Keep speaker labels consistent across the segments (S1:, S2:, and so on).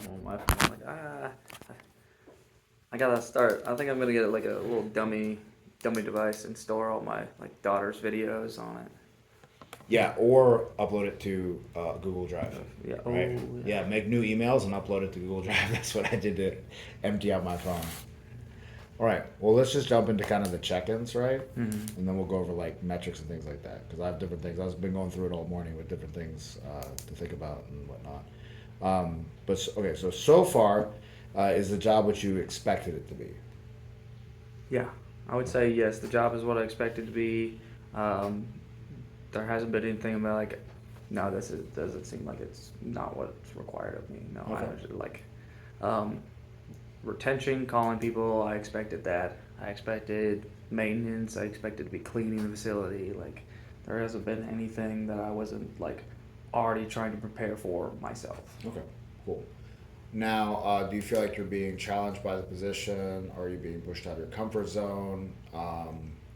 S1: something on my phone. I'm like, I gotta start. I think I'm gonna get like a little dummy device and store all my like daughter's videos on it.
S2: Yeah, or upload it to Google Drive.
S1: Yeah. Oh,
S2: Right.
S1: yeah.
S2: Yeah, make new emails and upload it to Google Drive. That's what I did to empty out my phone. All right. Well, let's just jump into kind of the check-ins, right?
S1: Mm-hmm.
S2: And then we'll go over like metrics and things like that because I have different things. I've been going through it all morning with different things to think about and whatnot. Okay, so far, is the job what you expected it to be?
S1: Yeah. I would say yes. The job is what I expected to be. Um, there hasn't been anything about like, no, doesn't seem like it's not what's required of me. No, I
S2: Okay.
S1: was like, um, retention, calling people. I expected that. I expected maintenance. I expected to be cleaning the facility. Like, there hasn't been anything that I wasn't like already trying to prepare for myself.
S2: Okay. Cool. Now, do you feel like you're being challenged by the position? Or are you being pushed out of your comfort zone?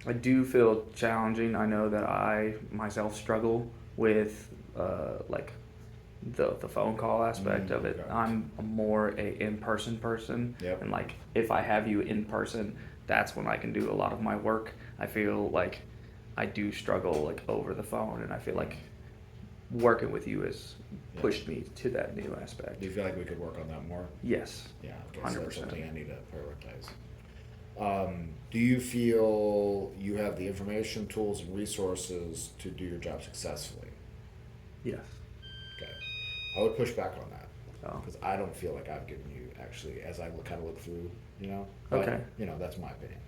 S1: I do feel challenging. I know that I myself struggle with like the phone call aspect of it.
S2: Okay.
S1: I'm more a in person,
S2: Yep.
S1: and like if I have you in person, that's when I can do a lot of my work. I feel like I do struggle like over the phone, and I feel like working with you has
S2: Yeah.
S1: pushed me to that new
S2: Do
S1: aspect.
S2: you feel like we could work on that more?
S1: Yes,
S2: Yeah. Okay. So
S1: hundred
S2: that's
S1: percent.
S2: something I need to prioritize. Do you feel you have the information, tools, and resources to do your job successfully?
S1: Yes.
S2: Okay. I would push back on that
S1: Oh.
S2: because I don't feel like I've given you actually, as I kind of look through, you know. But,
S1: Okay.
S2: that's my opinion.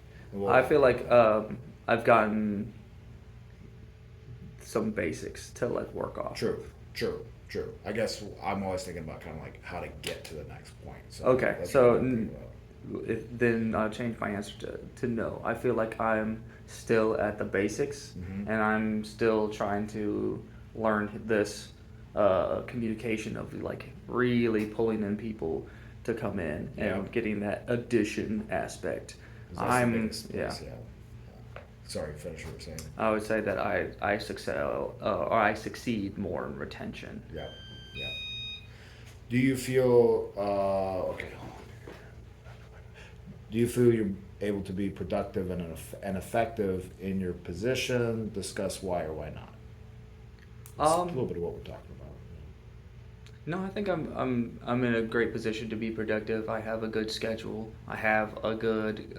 S1: I feel like I've gotten some basics to like work off.
S2: True, true, true. I guess I'm always thinking about kind of like how to get to the next point. So
S1: Okay,
S2: that's
S1: so
S2: what I'm thinking about.
S1: then I'll change my answer to no. I feel like I'm still at the basics,
S2: Mhm.
S1: and I'm still trying to learn this communication of like really pulling in people to come in
S2: Yeah.
S1: and getting that addition aspect.
S2: 'Cause that's the
S1: I'm
S2: biggest
S1: yeah.
S2: place, yeah. Sorry, finish what you were saying.
S1: I would say that I succeed or I succeed more in retention.
S2: Yeah, yeah. Do you feel okay? Hold on. Do you feel you're able to be productive and effective in your position? Discuss why or why not. It's a little
S1: Um,
S2: bit of what we're talking about.
S1: No, I think I'm in a great position to be productive. I have a good schedule. I have a good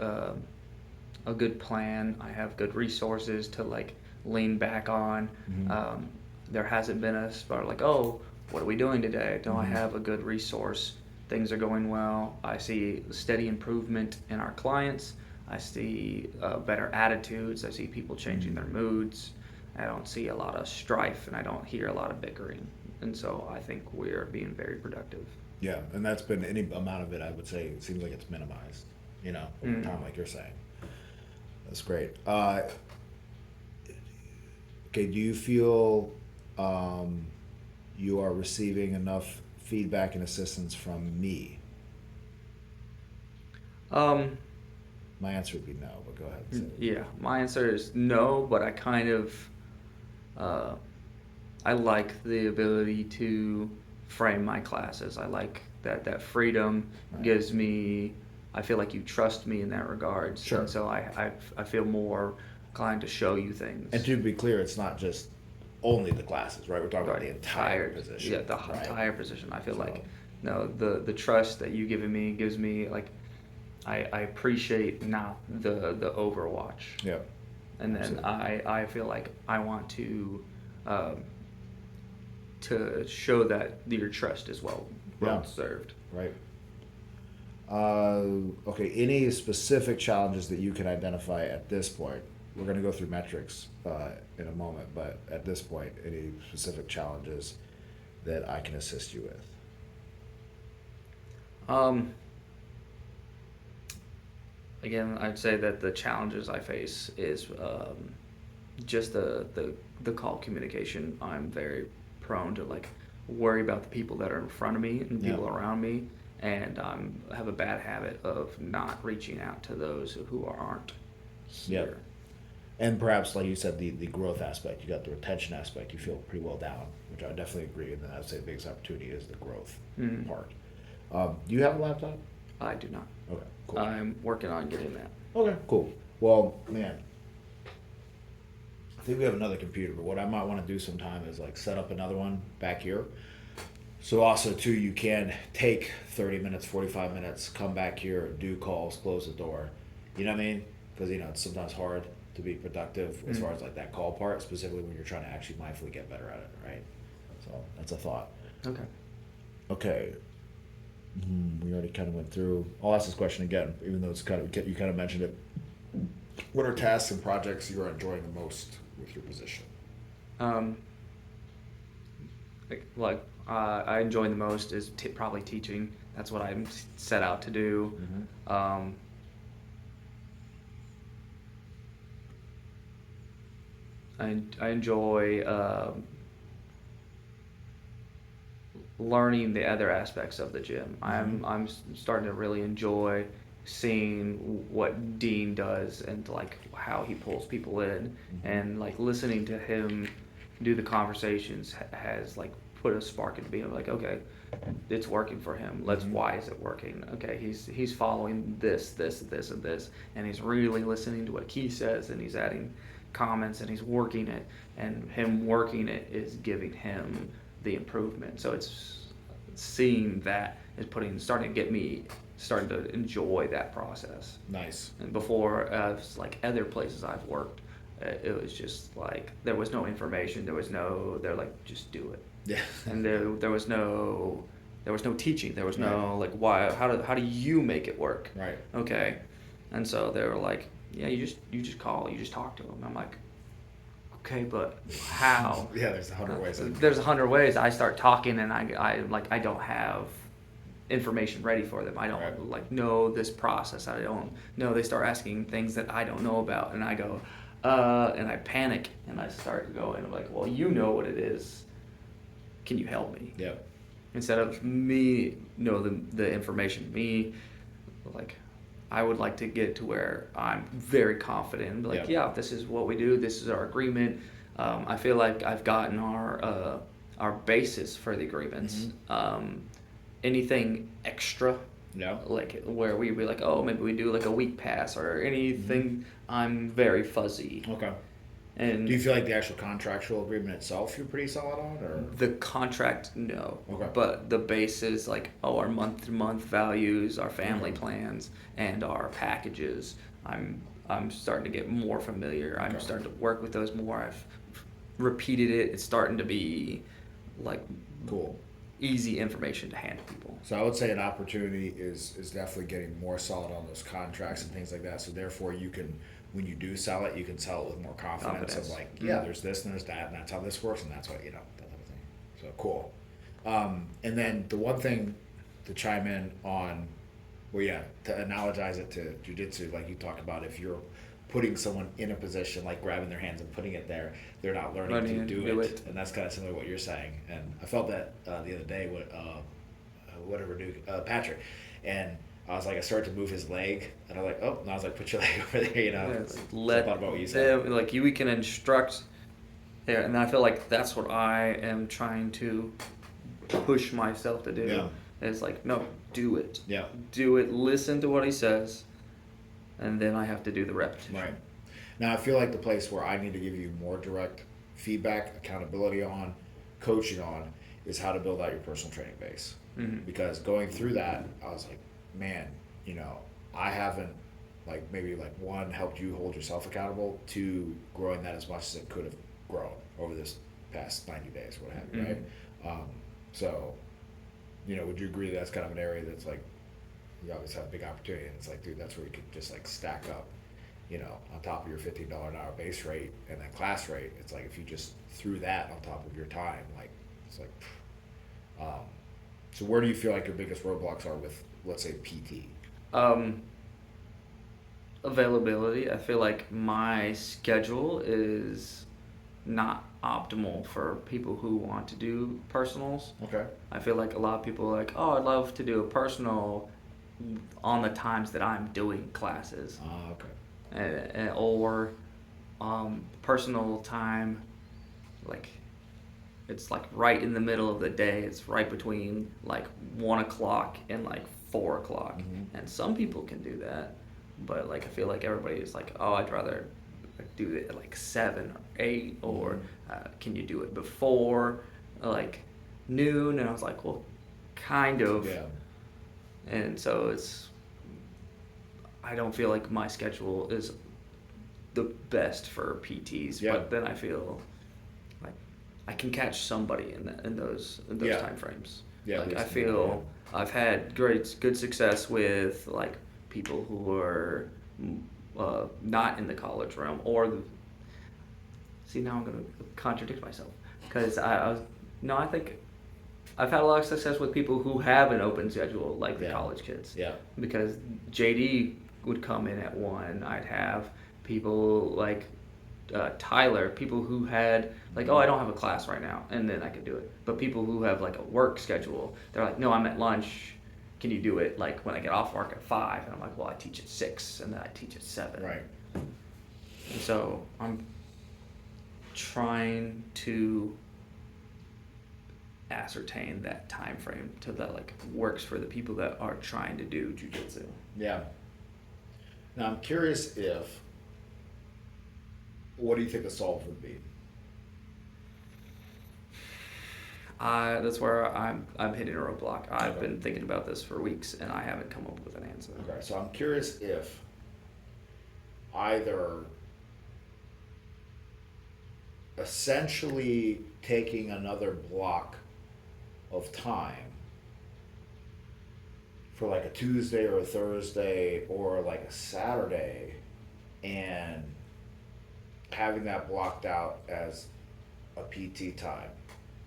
S1: plan. I have good resources to like lean back on.
S2: Mm-hmm.
S1: Um, there hasn't been a spot like, oh, what are we doing today? No, I
S2: Mm-hmm.
S1: have a good resource. Things are going well. I see steady improvement in our clients. I see better attitudes. I see people changing their moods. I don't see a lot of strife, and I don't hear a lot of bickering. And so I think we're being very productive.
S2: Yeah, and that's been any amount of it. I would say it seems like it's minimized. Over time, like you're saying. That's great. Okay, do you feel um, you are receiving enough feedback and assistance from me?
S1: Um,
S2: My answer would be no, but go ahead and say it.
S1: yeah, my answer is no, but I kind of uh, I like the ability to frame my classes. I like that freedom
S2: Right.
S1: gives me. I feel like you trust me in that regards,
S2: Sure.
S1: and so I feel more inclined to show you things.
S2: And to be clear, it's not just only the classes, right? We're talking about
S1: Right,
S2: the entire position.
S1: yeah, the
S2: right?
S1: entire position. I feel
S2: So,
S1: like no, the trust that you given me gives me like I appreciate now the Overwatch,
S2: yeah,
S1: and then
S2: absolutely.
S1: I feel like I want um, to show that your trust is well
S2: Yeah.
S1: deserved.
S2: Right. Okay, any specific challenges that you can identify at this point? We're going to go through metrics in a moment, but at this point, any specific challenges that I can assist you with?
S1: Um, Again, I'd say that the challenges I face is just the call communication. I'm very prone to like worry about the people that are in front of me and
S2: Yeah.
S1: people around me, and have a bad habit of not reaching out to those who aren't
S2: Yep.
S1: here.
S2: And perhaps, like you said, the growth aspect, you got the retention aspect, you feel pretty well down, which I definitely agree. And then I'd say the biggest opportunity is the growth
S1: Mm.
S2: part. Do you have a laptop?
S1: I do not.
S2: Okay, cool.
S1: I'm working on getting that.
S2: Okay, cool. Well, man, I think we have another computer, but what I might want to do sometime is like set up another one back here. So also too, you can take 30 minutes, 45 minutes, come back here, do calls, close the door. You know what I mean? Because it's sometimes hard to be productive as far as like that call part, specifically when you're trying to actually mindfully get better at it, right? So that's a thought.
S1: Okay.
S2: Okay. We already kind of went through. I'll ask this question again, even though it's you kind of mentioned it. What are tasks and projects you are enjoying the most with your position?
S1: Um, I enjoy the most is probably teaching. That's what I'm set out to do. I enjoy learning the other aspects of the gym. I'm starting to really enjoy seeing what Dean does and like how he pulls people in, and like listening to him do the conversations has like put a spark into me. I'm like, okay, it's working for him. Why is it working? Okay, he's following this, and this, and he's really listening to what Key says, and he's adding comments, and he's working it, and him working it is giving him the improvement. So it's seeing that is starting to enjoy that process.
S2: Nice.
S1: And before, it's like other places I've worked, it was just like there was no information. They're like, just do it.
S2: Yeah.
S1: And there was no teaching. There was no like, why? How do you make it work?
S2: Right.
S1: Okay. And so they were like, yeah, you just call, you just talk to them. I'm like, okay, but how?
S2: Yeah, there's 100 ways.
S1: There's 100 ways. I start talking, and I don't have information ready for them. I don't like know this process. I don't know. They start asking things that I don't know about, and I go, and I panic, and I start going. I'm like, well, you know what it is. Can you help me?
S2: Yeah.
S1: Instead of me know the information, like, I would like to get to where I'm very confident. Like, yeah, this is what we do. This is our agreement. I feel like I've gotten our basis for the agreements. Anything extra, like where we'd be like, oh, maybe we do like a week pass or anything, I'm very fuzzy.
S2: Okay.
S1: And
S2: do you feel like the actual contractual agreement itself you're pretty solid on, or
S1: the contract? No.
S2: Okay.
S1: But the base is like, our month-to-month values, our family plans, and our packages. I'm starting to get more familiar. I'm starting to work with those more. I've repeated it. It's starting to be like
S2: cool,
S1: easy information to hand to people.
S2: So I would say an opportunity is definitely getting more solid on those contracts and things like that. So therefore you can, when you do sell it, you can sell it with more confidence. Of like, there's this and there's that, and that's how this works, and that's what, that type of thing. So cool. And then the one thing to chime in on, to analogize it to jiu-jitsu, like you talked about, if you're putting someone in a position, like grabbing their hands and putting it there, they're not learning to do it. And that's kind of similar to what you're saying. And I felt that the other day with Patrick, and I was like, I started to move his leg, and I'm like, oh, and I was like, put your leg over there, So I thought about what you said.
S1: We can instruct there, and I feel like that's what I am trying to push myself to do.
S2: Yeah.
S1: It's like, no, do it.
S2: Yeah.
S1: Do it. Listen to what he says, and then I have to do the repetition.
S2: Right. Now I feel like the place where I need to give you more direct feedback, accountability on, coaching on, is how to build out your personal training base. Because going through that, I was like, man, I haven't, one, helped you hold yourself accountable, two, growing that as much as it could have grown over this past 90 days, what have you, right? So, would you agree that's kind of an area that's like, you always have a big opportunity, and it's like, dude, that's where you could just like stack up, on top of your $15 an hour base rate and then class rate. It's like if you just threw that on top of your time, like, it's like, so where do you feel like your biggest roadblocks are with, let's say, PT?
S1: Availability. I feel like my schedule is not optimal for people who want to do personals.
S2: Okay.
S1: I feel like a lot of people are like, oh, I'd love to do a personal on the times that I'm doing classes.
S2: Okay.
S1: Or personal time, like, it's like right in the middle of the day. It's right between like 1 o'clock and like 4 o'clock. And some people can do that, but like I feel like everybody is like, oh, I'd rather do it at like 7 or 8, or can you do it before like noon? And I was like, well, kind of.
S2: Yeah.
S1: And so I don't feel like my schedule is the best for PTs,
S2: Yeah.
S1: but then I feel like I can catch somebody in those
S2: Yeah.
S1: time frames.
S2: Yeah, at
S1: Like I
S2: least,
S1: feel I've had good success with like people who are not in the college realm, or see, now I'm gonna contradict myself, because I think I've had a lot of success with people who have an open schedule, like the
S2: Yeah.
S1: college kids.
S2: Yeah.
S1: Because JD would come in at 1. I'd have people like Tyler, people who had like, oh, I don't have a class right now, and then I could do it. But people who have like a work schedule, they're like, no, I'm at lunch. Can you do it like when I get off work at 5? And I'm like, well, I teach at 6, and then I teach at 7.
S2: Right.
S1: And so I'm trying to ascertain that time frame to that like works for the people that are trying to do jujitsu.
S2: Yeah. Now I'm curious what do you think the solve would be?
S1: That's where I'm hitting a roadblock. I've
S2: Okay.
S1: been thinking about this for weeks and I haven't come up with an answer.
S2: Okay, so I'm curious if either essentially taking another block of time for like a Tuesday or a Thursday or like a Saturday and having that blocked out as a PT time,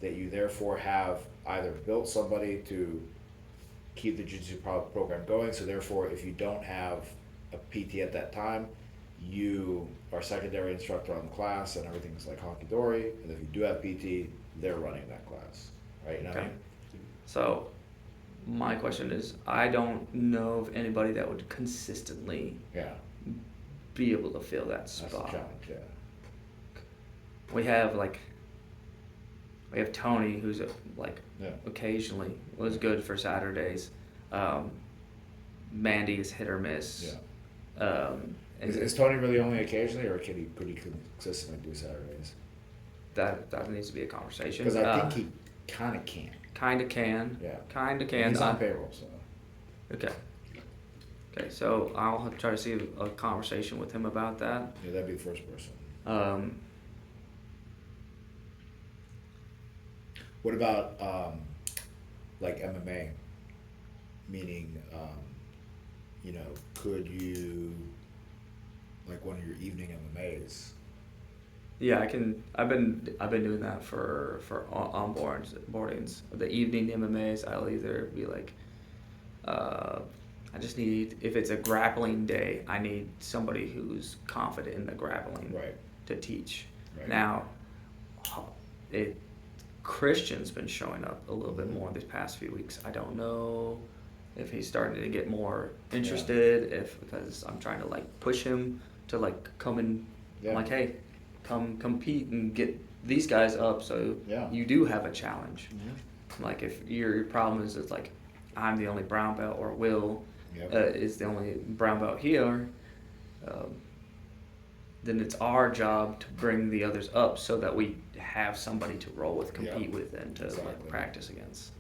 S2: that you therefore have either built somebody to keep the jiu-jitsu program going, so therefore if you don't have a PT at that time, you are secondary instructor on the class and everything's like honky-dory, and if you do have PT, they're running that class, right? You know what I
S1: Okay.
S2: mean?
S1: So my question is, I don't know of anybody that would consistently
S2: Yeah,
S1: be able to fill that
S2: that's the
S1: spot.
S2: challenge, yeah.
S1: We have Tony, who's like
S2: Yeah.
S1: occasionally was good for Saturdays. Mandy is hit or miss. And
S2: Is Tony really only occasionally, or can he pretty consistently do Saturdays?
S1: that needs to be a conversation.
S2: Because I think he kind of can.
S1: Kinda can.
S2: Yeah.
S1: Kinda can.
S2: He's on payroll, so.
S1: Okay. Okay, so I'll try to see a conversation with him about that.
S2: Yeah, that'd be the first person. What about like MMA? Meaning, could you like one of your evening MMAs?
S1: Yeah, I can. I've been doing that for onboardings. The evening MMAs, I'll either be like, I just need, if it's a grappling day, I need somebody who's confident in the grappling
S2: Right.
S1: to teach.
S2: Right.
S1: Now, Christian's been showing up a little bit more these past few weeks. I don't know if he's starting to get more interested, because I'm trying to like push him to like come and I'm like, hey, come compete and get these guys up, so you do have a challenge. Like if your problem is it's like I'm the only brown belt, or Will is the only brown belt here, then it's our job to bring the others up so that we have somebody to roll with, compete with, and to like practice against.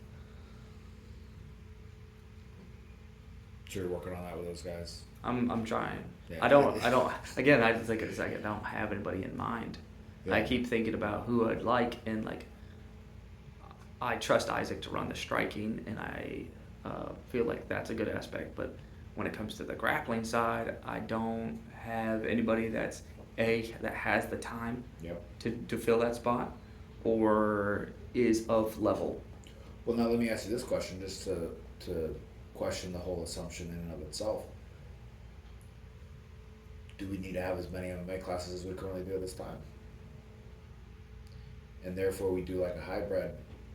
S2: So you're working on that with those guys?
S1: I'm trying.
S2: Yeah.
S1: I don't again, I just think it's like I don't have anybody in mind.
S2: Yeah.
S1: I keep thinking about who I'd like, and like I trust Isaac to run the striking, and I feel like that's a good aspect, but when it comes to the grappling side, I don't have anybody that has the time to fill that spot, or is of level.
S2: Well, now let me ask you this question, just to question the whole assumption in and of itself. Do we need to have as many MMA classes as we currently do at this time? And therefore we do like a hybrid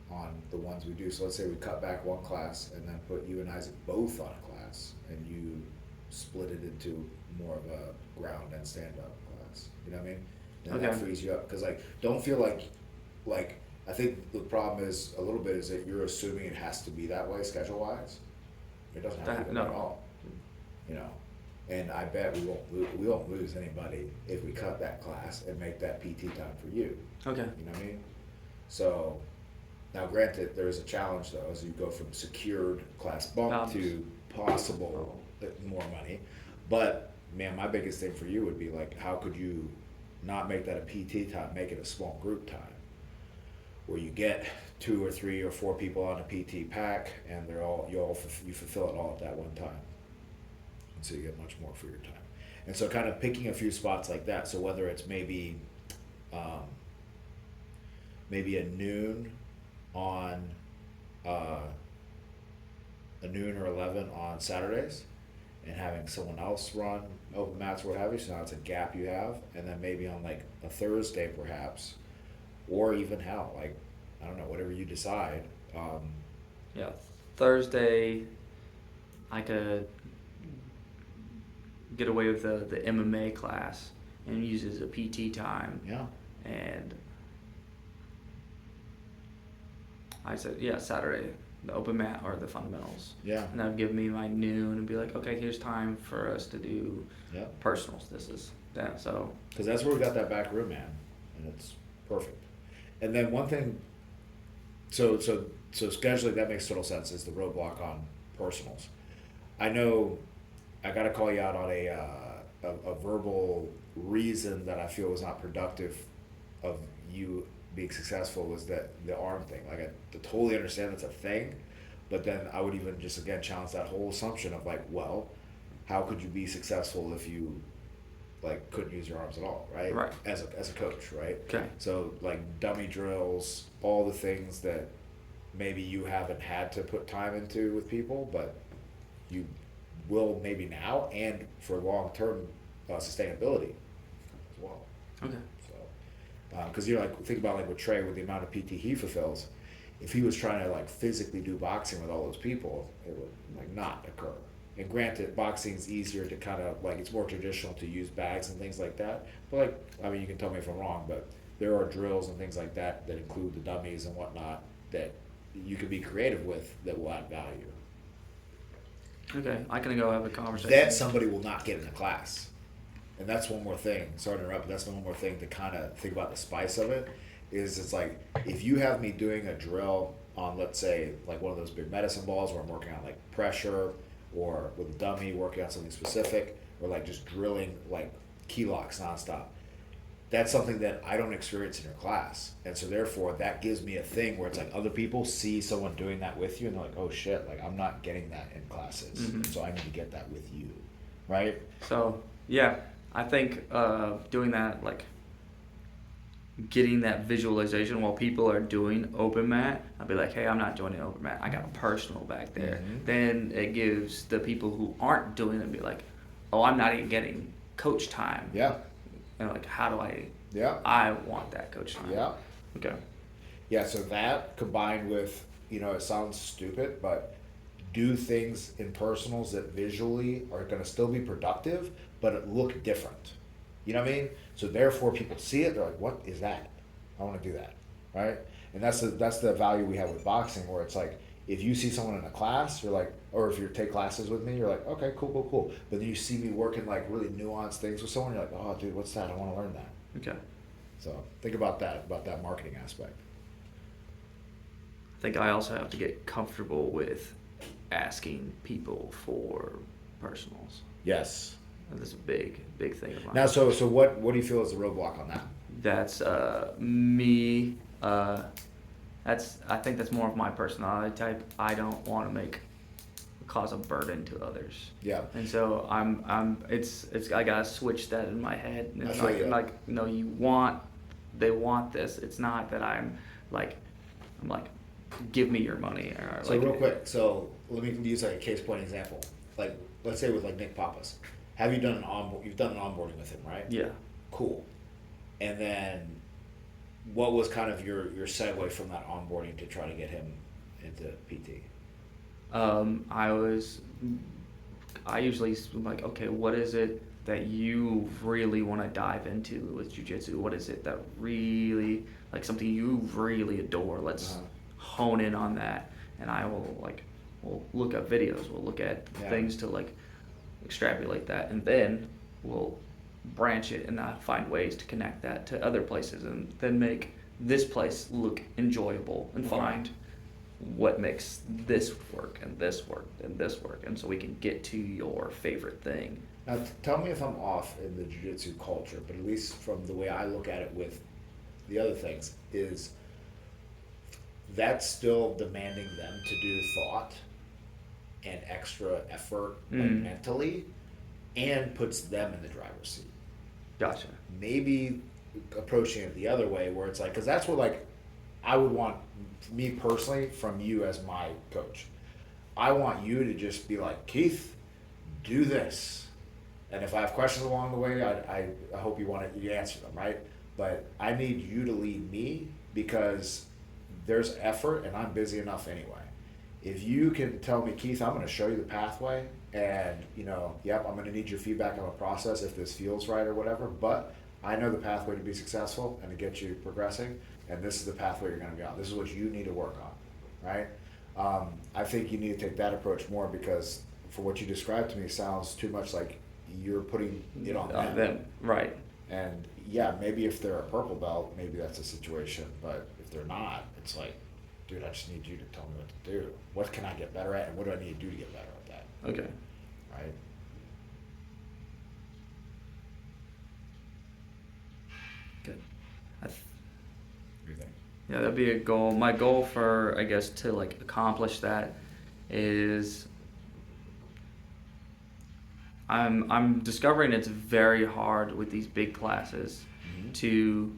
S2: on the ones we do. So let's say we cut back one class and then put you and Isaac both on a class, and you split it into more of a ground and stand up class. You know what I mean? And that frees you up, because like don't feel like I think the problem is a little bit is that you're assuming it has to be that way schedule wise. It doesn't have to be that way at
S1: No.
S2: all, you know. And I bet we won't lose anybody if we cut that class and make that PT time for you.
S1: Okay.
S2: You know what I mean? So now, granted, there is a challenge though as you go from secured class bump to possible more money. But man, my biggest thing for you would be like, how could you not make that a PT time, make it a small group time, where you get 2 or 3 or 4 people on a PT pack, and you fulfill it all at that one time, and so you get much more for your time. And so, kind of picking a few spots like that. So whether it's maybe a noon on a noon or 11 on Saturdays, and having someone else run open mats or what have you, so now it's a gap you have, and then maybe on like a Thursday perhaps, or even hell, like, I don't know, whatever you decide.
S1: Yeah. Thursday, I could get away with the MMA class and use it as a PT time.
S2: Yeah.
S1: And I said, yeah, Saturday, the open mat or the fundamentals.
S2: Yeah.
S1: And that would give me my noon and be like, okay, here's time for us to do
S2: Yeah.
S1: personals. This is that. So,
S2: Because that's where we got that back room, man, and it's perfect. And then one thing, so scheduling, that makes total sense, is the roadblock on personals. I know I got to call you out on a verbal reason that I feel was not productive of you being successful, was that the arm thing. Like, I totally understand that's a thing, but then I would even just again challenge that whole assumption of like, well, how could you be successful if you like couldn't use your arms at all, right?
S1: Right.
S2: As a coach, right?
S1: okay.
S2: So like dummy drills, all the things that maybe you haven't had to put time into with people, but you will maybe now, and for long-term sustainability as well.
S1: Okay.
S2: So, because you're like, think about like with Trey, with the amount of PT he fulfills, if he was trying to like physically do boxing with all those people, it would like not occur. And granted, boxing's easier to kind of like, it's more traditional to use bags and things like that. But like, I mean, you can tell me if I'm wrong, but there are drills and things like that that include the dummies and whatnot that you can be creative with that will add value.
S1: Okay. I can go have a conversation.
S2: That somebody will not get in the class. And that's one more thing, sorry to interrupt, but that's one more thing to kind of think about the spice of it, is it's like, if you have me doing a drill on, let's say, like one of those big medicine balls where I'm working on like pressure, or with a dummy working on something specific, or like just drilling like key locks nonstop, that's something that I don't experience in your class. And so therefore that gives me a thing where it's like other people see someone doing that with you and they're like, oh shit, like I'm not getting that in classes.
S1: Mhm.
S2: So I need to get that with you, right?
S1: So, yeah, I think doing that, like getting that visualization while people are doing open mat, I'll be like, hey, I'm not doing an open mat. I got a personal back there.
S2: Mhm.
S1: Then it gives the people who aren't doing it, be like, oh, I'm not even getting coach time.
S2: Yeah,
S1: And like, how do I
S2: yeah,
S1: want that coach time.
S2: yeah.
S1: Okay.
S2: Yeah, so that combined with, it sounds stupid, but do things in personals that visually are going to still be productive, but it look different. You know what I mean? So therefore people see it, they're like, what is that? I want to do that, right? And that's the value we have with boxing, where it's like, if you see someone in a class, you're like, or if you take classes with me, you're like, okay, cool. But then you see me working like really nuanced things with someone, you're like, oh dude, what's that? I want to learn that.
S1: Okay.
S2: So think about that marketing aspect.
S1: I think I also have to get comfortable with asking people for personals.
S2: Yes.
S1: That's a big thing of mine.
S2: Now, so what do you feel is the roadblock on that?
S1: That's me. I think that's more of my personality type. I don't want to cause a burden to others.
S2: Yeah.
S1: And so it's I gotta switch that in my head. And it's
S2: I feel
S1: like,
S2: you.
S1: they want this. It's not that I'm like, give me your money. Or
S2: So
S1: like,
S2: real quick, so let me use like a case point example. Like, let's say with like Nick Pappas, have you done you've done an onboarding with him, right?
S1: Yeah.
S2: Cool. And then what was kind of your segue from that onboarding to try to get him into PT?
S1: I usually am like, okay, what is it that you really want to dive into with jujitsu? What is it that really, like something you really adore? Let's hone in on that, and I will we'll look up videos, we'll look at
S2: Yeah.
S1: things to like extrapolate that, and then we'll branch it and find ways to connect that to other places, and then make this place look enjoyable and
S2: Okay.
S1: find what makes this work and this work and this work, and so we can get to your favorite thing.
S2: Now, tell me if I'm off in the jiu-jitsu culture, but at least from the way I look at it with the other things, is that's still demanding them to do thought and extra effort like mentally, and puts them in the driver's seat.
S1: Gotcha.
S2: Maybe approaching it the other way, where it's like, because that's what like I would want, me personally, from you as my coach. I want you to just be like, Keith, do this. And if I have questions along the way, I hope you answer them, right? But I need you to lead me, because there's effort and I'm busy enough anyway. If you can tell me, Keith, I'm going to show you the pathway, and yep, I'm going to need your feedback on the process if this feels right or whatever, but I know the pathway to be successful and to get you progressing, and this is the pathway you're going to be on. This is what you need to work on, right? I think you need to take that approach more, because for what you described to me sounds too much like you're putting it on them.
S1: Right.
S2: And yeah, maybe if they're a purple belt, maybe that's a situation, but if they're not, it's like, dude, I just need you to tell me what to do. What can I get better at, and what do I need to do to get better at that?
S1: Okay.
S2: Right?
S1: Good.
S2: What do you think?
S1: Yeah, that'd be a goal. My goal for, I guess, to like accomplish that is I'm discovering it's very hard with these big classes to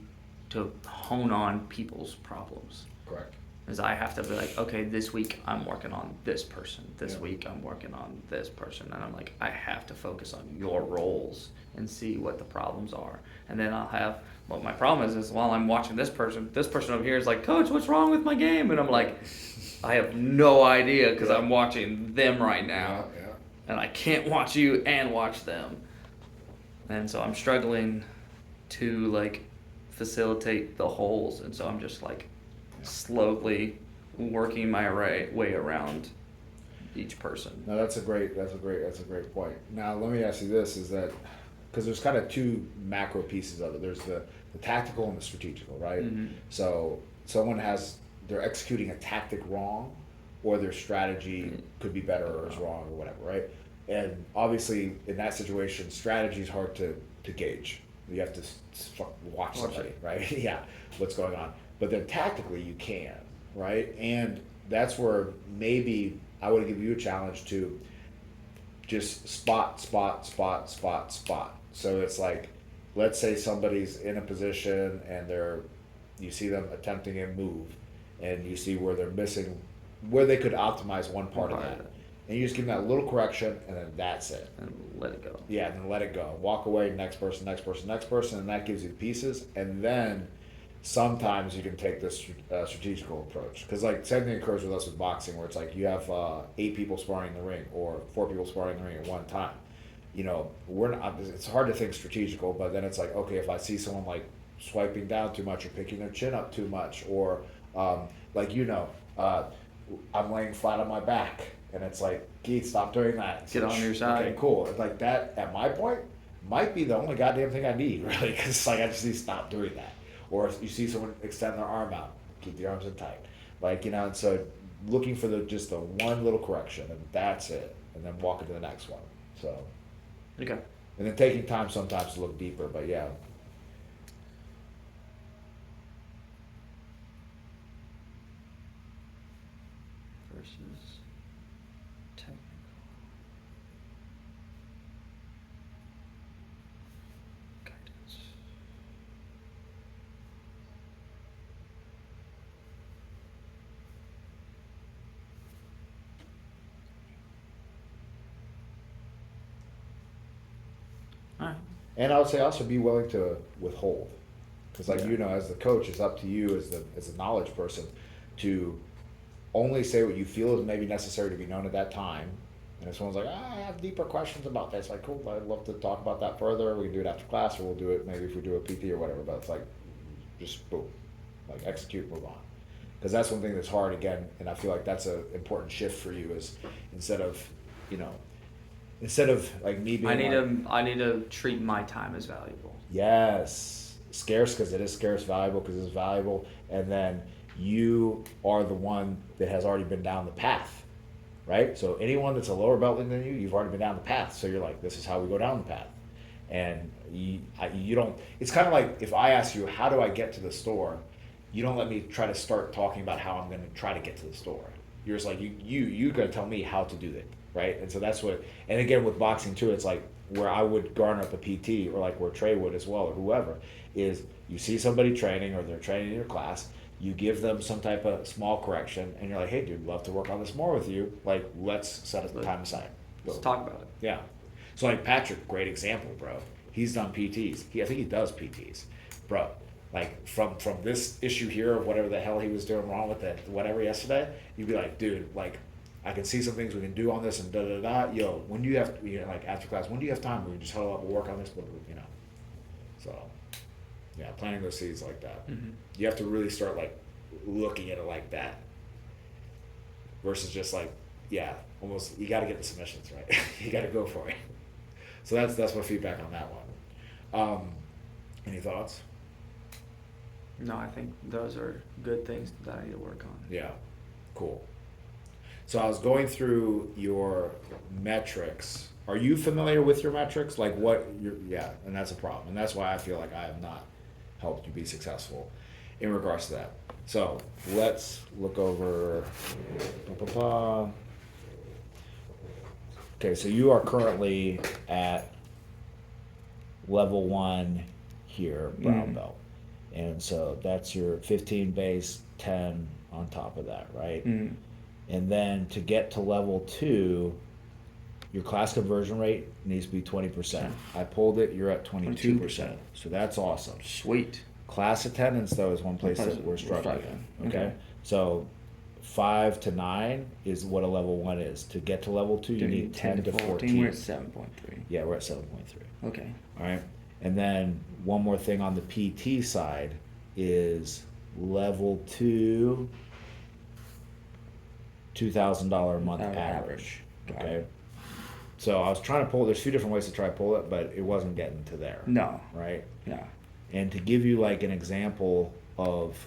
S1: hone on people's problems.
S2: Correct.
S1: Is I have to be like, okay, this week I'm working on this person. This
S2: Yeah.
S1: week I'm working on this person. And I'm like, I have to focus on your roles and see what the problems are. And then I'll have, what my problem is while I'm watching this person over here is like, Coach, what's wrong with my game? And I'm like, I have no idea, because I'm watching them right now.
S2: Yeah.
S1: And I can't watch you and watch them. And so I'm struggling to like facilitate the holes. And so I'm just like slowly working my way around each person.
S2: No, that's a great point. Now, let me ask you this: is that because there's kind of two macro pieces of it. There's the tactical and the strategical, right? So they're executing a tactic wrong, or their strategy could be better or is wrong or whatever, right? And obviously, in that situation, strategy is hard to gauge. You have to watch somebody, right? Yeah, what's going on. But then tactically, you can, right? And that's where maybe I would give you a challenge to just spot. So it's like, let's say somebody's in a position and you see them attempting a move, and you see where they're missing, where they could optimize one part of that. And you just give them that little correction, and then that's it.
S1: And let it go.
S2: Yeah, and then let it go. Walk away, next person, and that gives you pieces. And then sometimes you can take this strategical approach. Because like same thing occurs with us with boxing, where it's like you have 8 people sparring in the ring, or 4 people sparring in the ring at one time. We're not. It's hard to think strategical, but then it's like, okay, if I see someone like swiping down too much or picking their chin up too much, or I'm laying flat on my back, and it's like, Keith, stop doing that.
S1: Get on your side.
S2: Okay, cool. It's like that at my point might be the only goddamn thing I need, really, because it's like I just need to stop doing that. Or if you see someone extend their arm out, keep the arms in tight, and so looking for just the one little correction, and that's it, and then walking to the next one. So.
S1: Okay.
S2: And then taking time sometimes to look deeper, but yeah.
S1: Versus technical. Guidance. All right.
S2: And I would say also be willing to withhold, because
S1: Yeah.
S2: as the coach, it's up to you as a knowledge person to only say what you feel is maybe necessary to be known at that time, And if someone's like, I have deeper questions about this, like, cool, I'd love to talk about that further. We can do it after class, or we'll do it maybe if we do a PT or whatever. But it's like, just boom, like execute, move on. Because that's one thing that's hard again, and I feel like that's an important shift for you is instead of, you know, instead of like me being
S1: I need to treat my time as valuable.
S2: yes, scarce because it is scarce, valuable because it's valuable, and then you are the one that has already been down the path, right? So anyone that's a lower belt than you, you've already been down the path. So you're like, this is how we go down the path, and you don't. It's kind of like if I ask you, how do I get to the store? You don't let me try to start talking about how I'm going to try to get to the store. You're just like you got to tell me how to do it, right? And so that's what. And again with boxing too, it's like where I would garner up a PT or like where Trey would as well or whoever is you see somebody training or they're training in your class, you give them some type of small correction, and you're like, hey dude, love to work on this more with you. Like let's set a time aside.
S1: Let's talk about it.
S2: Yeah. So like Patrick, great example, bro. He's done PTs. I think he does PTs, bro. Like from this issue here of whatever the hell he was doing wrong with that whatever yesterday, you'd be like, dude, like I can see some things we can do on this and da da da. Yo, when do you have like after class? When do you have time? We can just huddle up and work on this, you know. So, yeah, planting those seeds like that.
S1: Mm-hmm.
S2: You have to really start like looking at it like that, versus just like yeah, almost you got to get the submissions right. You got to go for it. So that's my feedback on that one. Any thoughts?
S1: No, I think those are good things that I need to work on.
S2: Yeah, cool. So I was going through your metrics. Are you familiar with your metrics? Like what you're, yeah, and that's a problem. And that's why I feel like I have not helped you be successful in regards to that. So let's look over. Okay, so you are currently at level 1 here, brown belt. And so that's your 15 base, 10 on top of that, right?
S1: Mm.
S2: And then to get to level 2, your class conversion rate needs to be 20%. I pulled it, you're at 22%. So that's awesome.
S1: Sweet.
S2: Class attendance, though, is one place that we're struggling. Okay? So 5 to 9 is what a level 1 is. To get to level 2, you need 10 to 14.
S1: We're at 7.3.
S2: Yeah, we're at 7.3.
S1: Okay.
S2: All right. And then one more thing on the PT side is level 2, $2,000 a month average. Okay. So I was trying to pull. There's 2 different ways to try to pull it, but it wasn't getting to there.
S1: No.
S2: Right.
S1: Yeah.
S2: And to give you like an example of.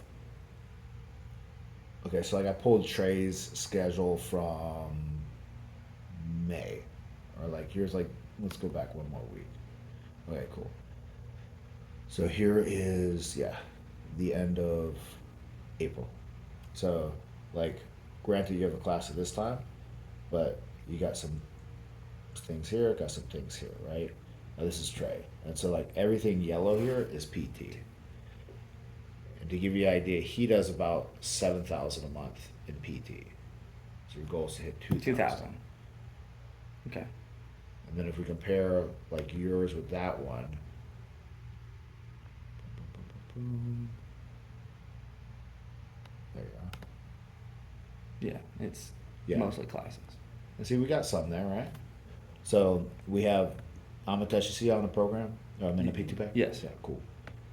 S2: Okay, so like I pulled Trey's schedule from May, or like here's like let's go back one more week. Okay, cool. So here is, the end of April. So, like, granted you have a class at this time, but you got some things here, got some things here, right? Now this is Trey. And so, like, everything yellow here is PT. And to give you an idea, he does about 7,000 a month in PT. So your goal is to hit 2,000.
S1: Okay.
S2: And then if we compare, like, yours with that one, there you go.
S1: Yeah, it's
S2: Yeah.
S1: mostly classes.
S2: And see, we got some there, right? So we have Amitesh, you see on the program? I'm in the PT pack?
S1: Yes.
S2: Yeah, cool.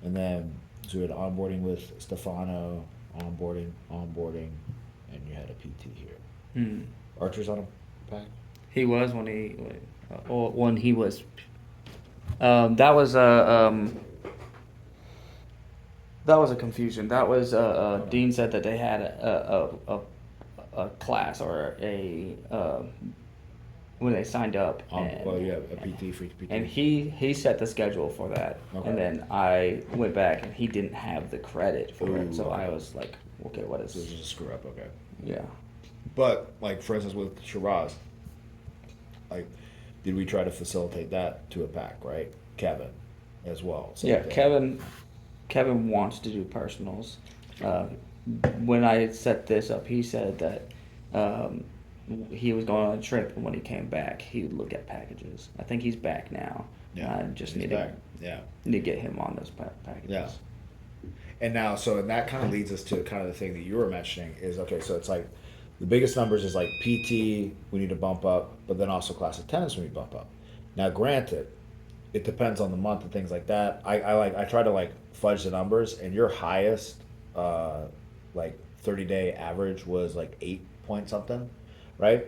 S2: And then, so we had onboarding with Stefano, onboarding, and you had a PT here.
S1: Hmm.
S2: Archer's on a pack?
S1: He was when he was. That was a confusion. That was Dean said that they had a class or a when they signed up.
S2: Well, yeah, a PT, free PT.
S1: And he set the schedule for that.
S2: Okay.
S1: And then I went back and he didn't have the credit for it. So
S2: okay.
S1: I was like, okay, what is
S2: So this is a screw up, okay.
S1: Yeah.
S2: But, like, for instance, with Shiraz, like, did we try to facilitate that to a pack, right? Kevin, as well. Same
S1: Yeah,
S2: thing.
S1: Kevin wants to do personals. When I set this up, he said that he was going on a trip, and when he came back, he would look at packages. I think he's back now.
S2: Yeah,
S1: I just
S2: he's
S1: need
S2: back.
S1: to get him on those packages.
S2: Yeah. And now, so and that kind of leads us to kind of the thing that you were mentioning is okay. So it's like The biggest numbers is like PT, we need to bump up, but then also class attendance we need to bump up. Now, granted, it depends on the month and things like that. I try to like fudge the numbers, and your highest like 30-day average was like 8 point something, right?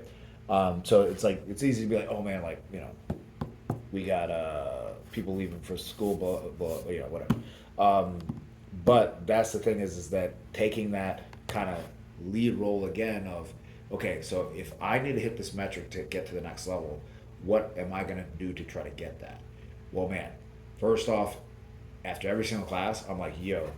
S2: So it's like it's easy to be like, oh man, like we got people leaving for school, whatever. Um, but that's the thing is that taking that kind of lead role again of, okay, so if I need to hit this metric to get to the next level, what am I gonna do to try to get that? Well, man, first off, after every single class, I'm like, yo,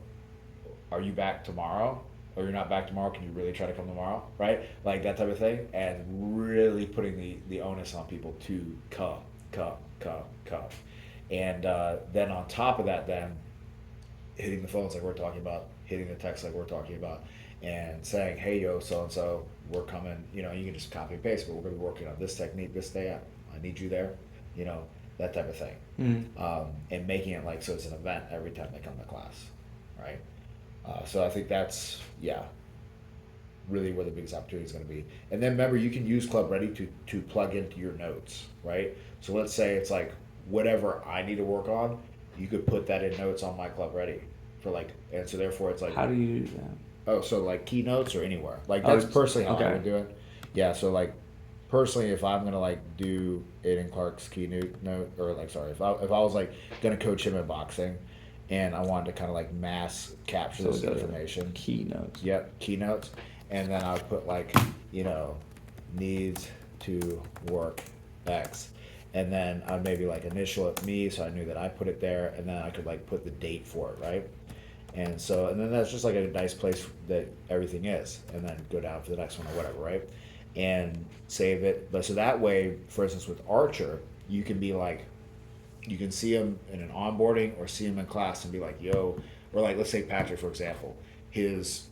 S2: are you back tomorrow? Or you're not back tomorrow? Can you really try to come tomorrow? Right? Like that type of thing. And really putting the onus on people to come. And then on top of that, then hitting the phones like we're talking about, hitting the text like we're talking about, and saying, hey, yo, so and so, we're coming. You can just copy and paste, but we're going to be working on this technique this day. I need you there. That type of thing. And making it like so it's an event every time they come to class, right? So I think that's really where the biggest opportunity is going to be. And then remember, you can use Club Ready to plug into your notes, right? So let's say it's like whatever I need to work on, you could put that in notes on my Club Ready for like, and so therefore it's like,
S1: How do you do that?
S2: oh, so like keynotes or anywhere, like
S1: Oh,
S2: that's personally how I
S1: okay.
S2: would do it. Yeah, so like personally, if I'm gonna like do Aiden Clark's keynote note, or like sorry, if I was like gonna coach him in boxing, and I wanted to kind of like mass capture
S1: So
S2: this
S1: the
S2: information.
S1: keynotes.
S2: Yep, keynotes, and then I would put like needs to work X, and then I'd maybe like initial it me, so I knew that I put it there, and then I could like put the date for it, right? And so, and then that's just like a nice place that everything is, and then go down for the next one or whatever, right? And save it. But so that way, for instance, with Archer, you can be like, you can see him in an onboarding or see him in class and be like, yo, or like, let's say Patrick, for example, his,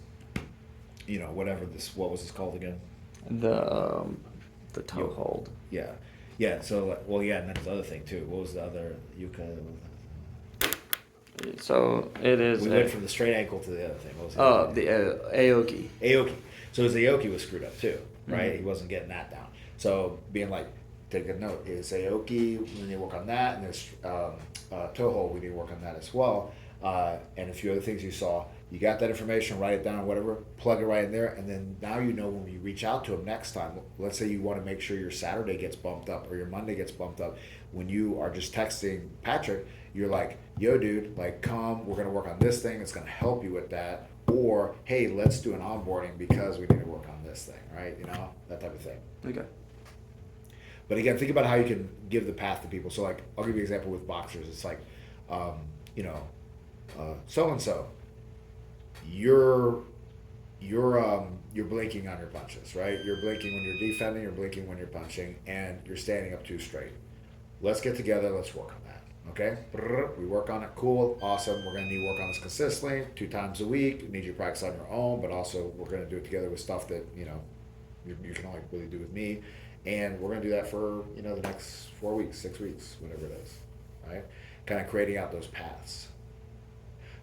S2: what was this called again?
S1: The toe hold.
S2: Yeah. Yeah. So, well, yeah. And then his other thing too. What was the other?
S1: So it is.
S2: We went from the straight ankle to the other thing. What was the other thing?
S1: The Aoki.
S2: Aoki. So his Aoki was screwed up too, right?
S1: Mhm.
S2: He wasn't getting that down. So being like, take a note, his Aoki, we need to work on that, and his toe hold, we need to work on that as well. And a few other things you saw. You got that information, write it down, whatever, plug it right in there, and then now you know when you reach out to him next time, let's say you want to make sure your Saturday gets bumped up or your Monday gets bumped up, when you are just texting Patrick, you're like, yo dude, like come, we're going to work on this thing, it's going to help you with that, or hey, let's do an onboarding because we need to work on this thing, right? That type of thing.
S1: Okay.
S2: But again, think about how you can give the path to people. So like, I'll give you an example with boxers. It's like, so and so, you're blinking on your punches, right? You're blinking when you're defending, you're blinking when you're punching, and you're standing up too straight. Let's get together. Let's work on that. Okay? We work on it. Cool. Awesome. We're gonna need to work on this consistently, 2 times a week. Need you to practice on your own, but also we're gonna do it together with stuff that you can only really do with me. And we're going to do that for, the next 4 weeks, 6 weeks, whatever it is, right? Kind of creating out those paths.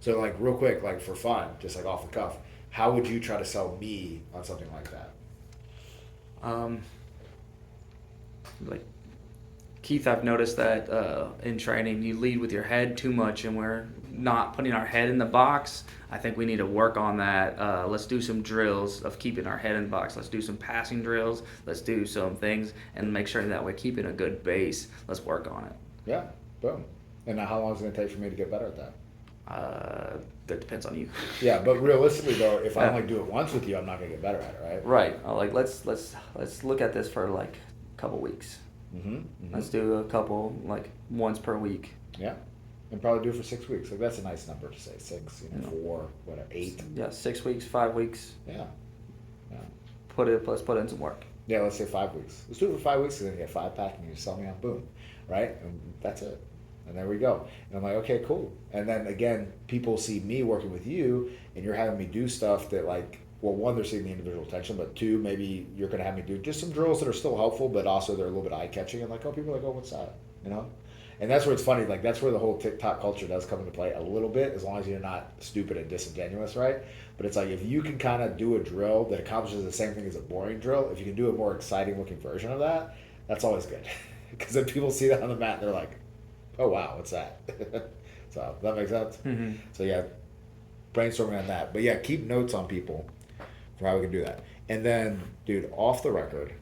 S2: So like real quick, like for fun, just like off the cuff, how would you try to sell me on something like that?
S1: Like Keith, I've noticed that in training you lead with your head too much, and we're not putting our head in the box. I think we need to work on that. Let's do some drills of keeping our head in the box. Let's do some passing drills. Let's do some things and make sure that we're keeping a good base. Let's work on it.
S2: Yeah, boom. And now how long is it going to take for me to get better at that?
S1: That depends on you.
S2: Yeah, but realistically though, if I only do it once with you, I'm not going to get better at it, right?
S1: Right. Like let's look at this for like a couple weeks.
S2: Mm-hmm.
S1: Let's do a couple, like once per week.
S2: Yeah. And probably do it for 6 weeks. Like that's a nice number to say. 6, 4, whatever, 8.
S1: Yeah, 6 weeks, 5 weeks.
S2: Yeah. Yeah.
S1: Let's put in some work.
S2: Yeah, let's say 5 weeks. Let's do it for 5 weeks, and then you get 5-pack, and you sell me on boom, right? And that's it. And there we go. And I'm like, okay, cool. And then again, people see me working with you, and you're having me do stuff that like, well, one, they're seeing the individual attention, but 2, maybe you're going to have me do just some drills that are still helpful, but also they're a little bit eye-catching, and like, oh, people are like, oh, what's that? And that's where it's funny, like that's where the whole TikTok culture does come into play a little bit, as long as you're not stupid and disingenuous, right? But it's like if you can kind of do a drill that accomplishes the same thing as a boring drill, if you can do a more exciting looking version of that, that's always good. Because then people see that on the mat and they're like, oh wow, what's that? So that makes sense.
S1: Mm-hmm.
S2: So yeah, brainstorming on that. But yeah, keep notes on people for how we can do that. And then, dude, off the record,